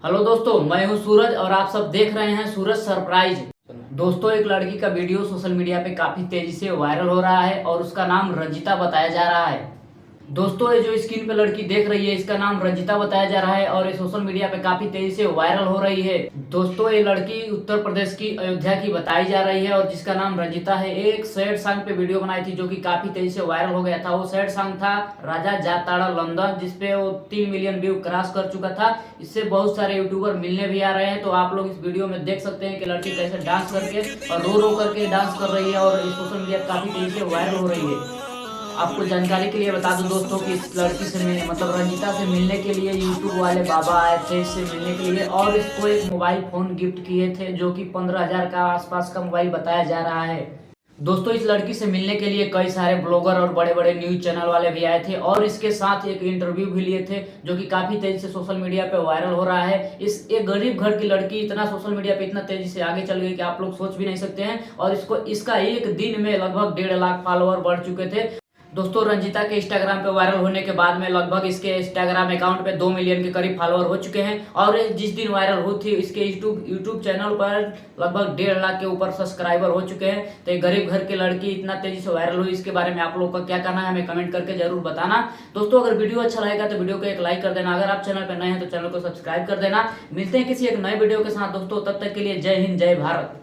Hello दोस्तों, मैं हूं सूरज और आप सब देख रहे हैं सूरज सरप्राइज। दोस्तों, एक लड़की का वीडियो सोशल मीडिया पे काफी तेजी से वायरल हो रहा है और उसका नाम रंजिता बताया जा रहा है। दोस्तों, ये जो स्क्रीन पे लड़की देख रही है इसका नाम रंजिता बताया जा रहा है और ये सोशल मीडिया पे काफी तेजी से वायरल हो रही है। दोस्तों, ये लड़की उत्तर प्रदेश की अयोध्या की बताई जा रही है और जिसका नाम रंजिता है। एक सैड सॉन्ग पे वीडियो बनाई थी जो कि काफी तेजी से वायरल हो गया था। वो सैड सॉन्ग था राजा जाताड़ा लंदन, जिसपे वो 3 मिलियन व्यू क्रॉस कर चुका था। इससे बहुत सारे यूट्यूबर मिलने भी आ रहे हैं। तो आप लोग इस वीडियो में देख सकते हैं कि लड़की कैसे डांस करके और रो रो करके डांस कर रही है और सोशल मीडिया काफी तेजी से वायरल हो रही है। आपको जानकारी के लिए बता दूं दोस्तों कि इस लड़की से मिलने मतलब रंजिता से मिलने के लिए यूट्यूब वाले बाबा आए थे इससे मिलने के लिए और इसको एक मोबाइल फोन गिफ्ट किए थे जो कि 15,000 का आसपास का मोबाइल बताया जा रहा है। दोस्तों, इस लड़की से मिलने के लिए कई सारे ब्लॉगर और बड़े बड़े न्यूज चैनल वाले भी आए थे और इसके साथ एक इंटरव्यू भी लिए थे जो कि काफी तेजी से सोशल मीडिया पे वायरल हो रहा है। इस एक गरीब घर की लड़की इतना सोशल मीडिया पे इतना तेजी से आगे चल गई कि आप लोग सोच भी नहीं सकते हैं और इसको इसका एक दिन में लगभग 1.5 लाख फॉलोअर बढ़ चुके थे। दोस्तों, रंजिता के इंस्टाग्राम पे वायरल होने के बाद में लगभग इसके इंस्टाग्राम अकाउंट पे 2 मिलियन के करीब फॉलोअर हो चुके हैं और जिस दिन वायरल हुई थी इसके यूट्यूब चैनल पर लगभग 1.5 लाख के ऊपर सब्सक्राइबर हो चुके हैं। तो एक गरीब घर की लड़की इतना तेजी से वायरल हुई, इसके बारे में आप लोग का क्या कहना है हमें कमेंट करके जरूर बताना। दोस्तों, अगर वीडियो अच्छा लगेगा तो वीडियो को एक लाइक कर देना। अगर आप चैनल पर नए हैं तो चैनल को सब्सक्राइब कर देना। मिलते हैं किसी एक नए वीडियो के साथ दोस्तों, तब तक के लिए जय हिंद जय भारत।